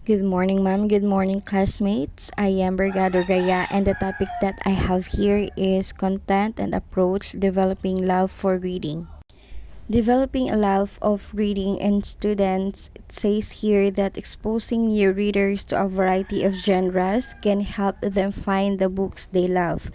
Good morning, ma'am. Good morning, classmates. I am Bergado Rhea, and the topic that I have here is content and approach developing love for reading. Developing a love of reading in students, it says here that exposing new readers to a variety of genres can help them find the books they love.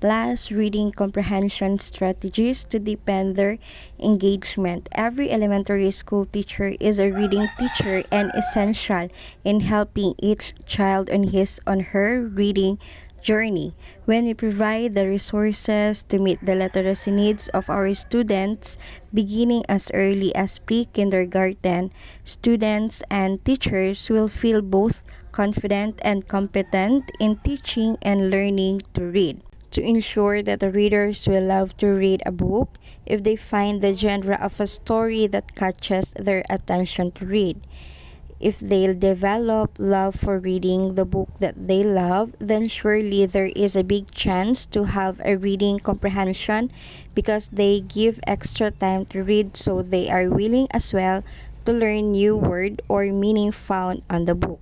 Plus, reading comprehension strategies to deepen their engagement. Every elementary school teacher is a reading teacher and essential in helping each child on his on her reading journey. When we provide the resources to meet the literacy needs of our students, beginning as early as pre-kindergarten, students and teachers will feel both confident and competent in teaching and learning to read. To ensure that the readers will love to read a book if they find the genre of a story that catches their attention to read. If they'll develop love for reading the book that they love, then surely there is a big chance to have a reading comprehension because they give extra time to read, so they are willing as well to learn new word or meaning found on the book.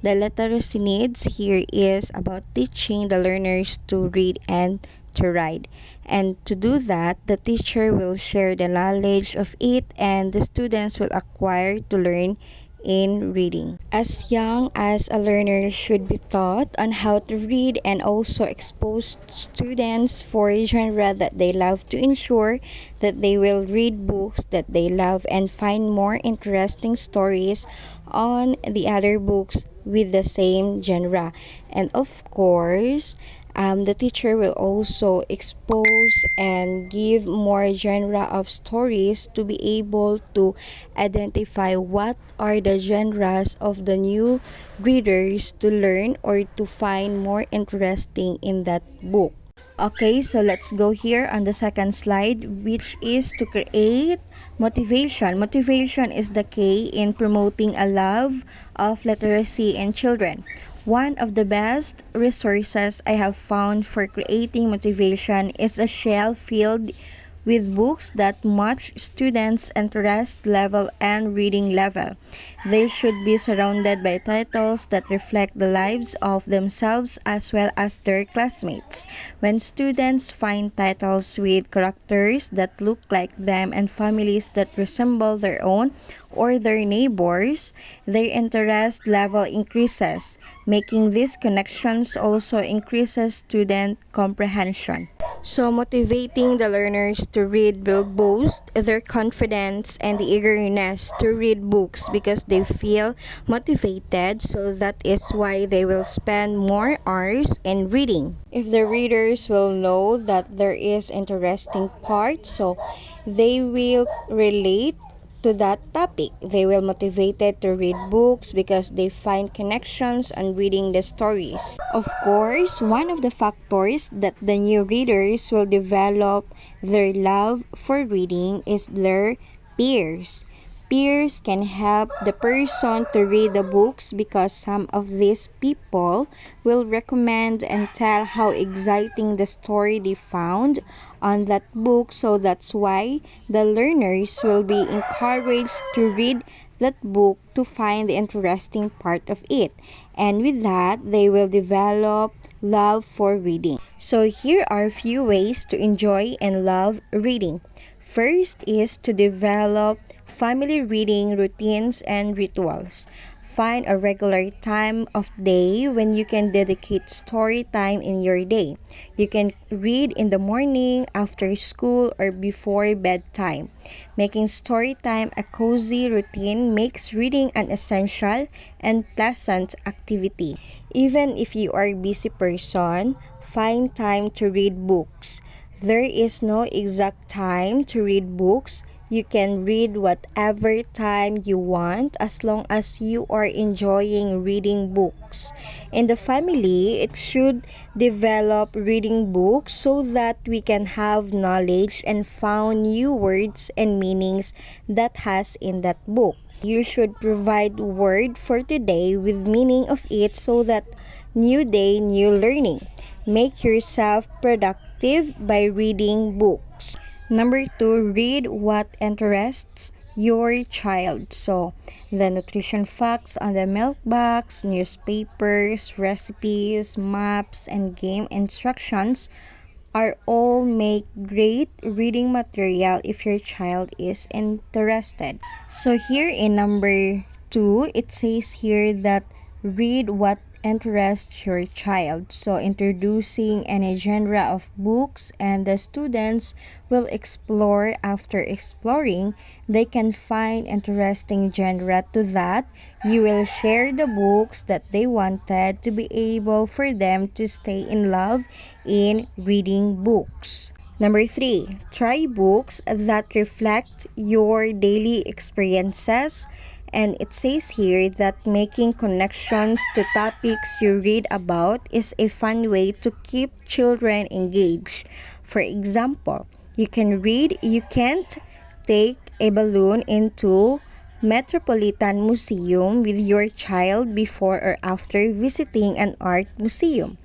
The literacy needs here is about teaching the learners to read and to write. And to do that, the teacher will share the knowledge of it and the students will acquire to learn in reading. As young as a learner should be taught on how to read and also expose students for a genre that they love to ensure that they will read books that they love and find more interesting stories on the other books with the same genre. And of course, the teacher will also expose and give more genre of stories to be able to identify what are the genres of the new readers to learn or to find more interesting in that book. Okay, so let's go here on the second slide, which is to create motivation. Motivation is the key in promoting a love of literacy in children. One of the best resources I have found for creating motivation is a shelf filled with books that match students' interest level and reading level. They should be surrounded by titles that reflect the lives of themselves as well as their classmates. When students find titles with characters that look like them and families that resemble their own or their neighbors, their interest level increases. Making these connections also increases student comprehension. So, motivating the learners to read will boost their confidence and the eagerness to read books because they feel motivated. So, that is why they will spend more hours in reading. If the readers will know that there is interesting part, so they will relate to that topic. They will motivated to read books because they find connections on reading the stories. Of course, one of the factors that the new readers will develop their love for reading is their peers. Peers can help the person to read the books because some of these people will recommend and tell how exciting the story they found on that book. So that's why the learners will be encouraged to read that book to find the interesting part of it. And with that, they will develop love for reading. So here are a few ways to enjoy and love reading. First is to develop family reading routines and rituals. Find a regular time of day when you can dedicate story time in your day. You can read in the morning, after school, or before bedtime. Making story time a cozy routine makes reading an essential and pleasant activity. Even if you are a busy person, find time to read books. There is no exact time to read books. You can read whatever time you want as long as you are enjoying reading books. In the family, it should develop reading books so that we can have knowledge and found new words and meanings that has in that book. You should provide word for today with meaning of it so that new day, new learning. Make yourself productive by reading books. Number 2, read what interests your child. So, the nutrition facts on the milk box, newspapers, recipes, maps, and game instructions are all make great reading material if your child is interested. So here in number 2, it says here that read what interests your child. So introducing any genre of books, and the students will explore. After exploring, they can find interesting genre to that. You will share the books that they wanted to be able for them to stay in love in reading books. Number 3, try books that reflect your daily experiences. And it says here that making connections to topics you read about is a fun way to keep children engaged. For example, you can read You Can't Take a Balloon into Metropolitan Museum with your child before or after visiting an art museum.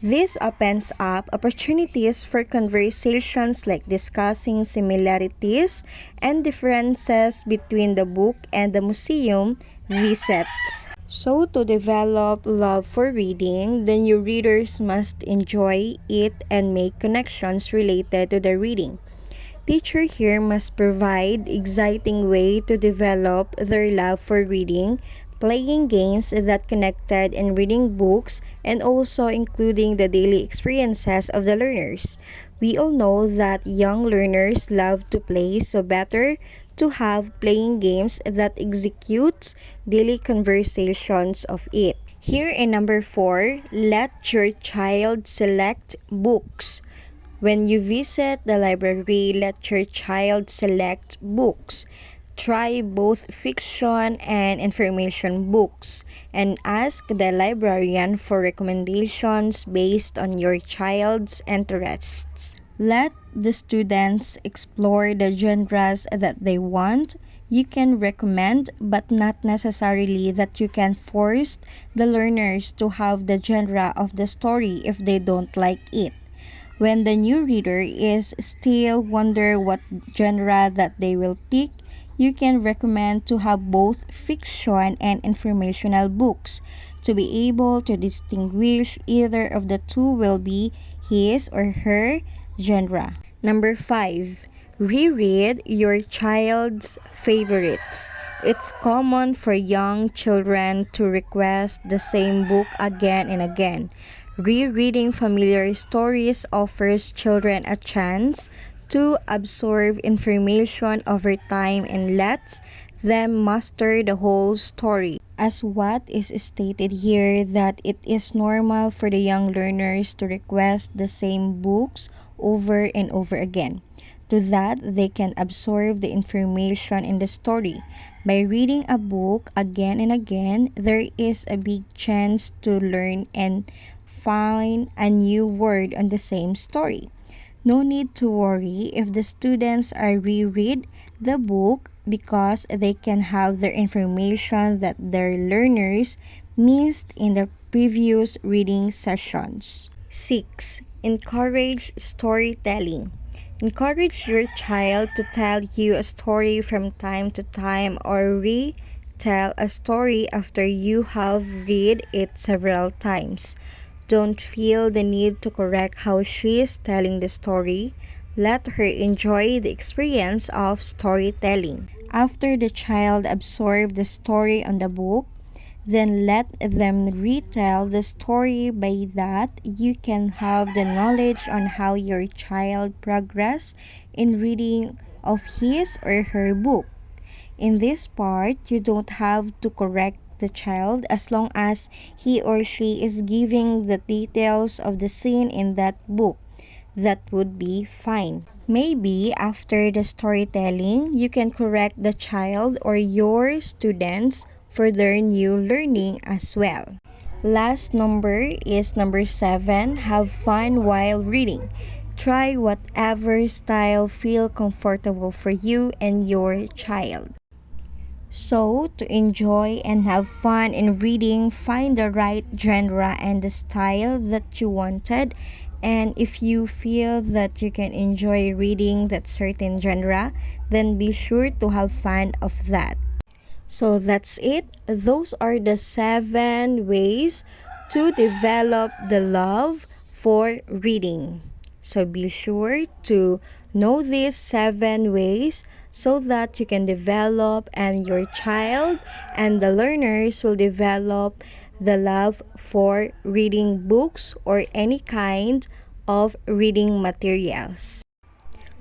This opens up opportunities for conversations like discussing similarities and differences between the book and the museum visits. So, to develop love for reading, the new readers must enjoy it and make connections related to the reading. Teacher here must provide exciting way to develop their love for reading, playing games that connected and reading books, and also including the daily experiences of the learners. We all know that young learners love to play, so better to have playing games that executes daily conversations of it. Here in number 4, let your child select books. When you visit the library, let your child select books. Try both fiction and information books, and ask the librarian for recommendations based on your child's interests. Let the students explore the genres that they want. You can recommend, but not necessarily that you can force the learners to have the genre of the story if they don't like it. When the new reader is still wonder what genre that they will pick, you can recommend to have both fiction and informational books. To be able to distinguish either of the two will be his or her genre. Number 5, reread your child's favorites. It's common for young children to request the same book again and again. Rereading familiar stories offers children a chance to absorb information over time and lets them master the whole story. As what is stated here, that it is normal for the young learners to request the same books over and over again. To that, they can absorb the information in the story. By reading a book again and again, there is a big chance to learn and find a new word on the same story. No need to worry if the students are reread the book, because they can have their information that their learners missed in the previous reading sessions. 6. Encourage storytelling. Encourage your child to tell you a story from time to time, or retell a story after you have read it several times. Don't feel the need to correct how she is telling the story. Let her enjoy the experience of storytelling. After the child absorbs the story on the book, then let them retell the story. By that, you can have the knowledge on how your child progress in reading of his or her book. In this part, you don't have to correct the child as long as he or she is giving the details of the scene in that book. That would be fine. Maybe after the storytelling, you can correct the child or your students for their new learning as well. Last number is number 7, have fun while reading. Try whatever style feel comfortable for you and your child. So, to enjoy and have fun in reading, find the right genre and the style that you wanted, And if you feel that you can enjoy reading that certain genre, then be sure to have fun of that. So that's it. Those are the 7 ways to develop the love for reading. So be sure to know these 7 ways so that you can develop and your child and the learners will develop the love for reading books or any kind of reading materials.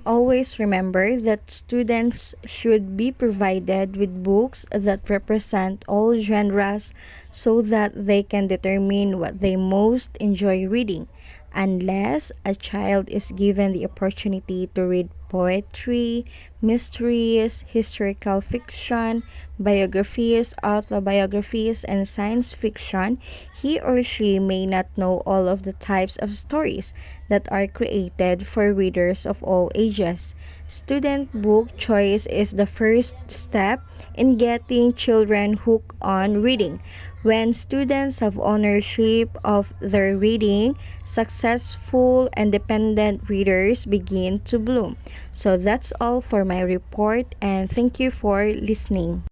Always remember that students should be provided with books that represent all genres so that they can determine what they most enjoy reading. Unless a child is given the opportunity to read poetry, mysteries, historical fiction, biographies, autobiographies, and science fiction, he or she may not know all of the types of stories that are created for readers of all ages. Student book choice is the first step in getting children hooked on reading. When students have ownership of their reading, successful independent readers begin to bloom. So that's all for my report and thank you for listening.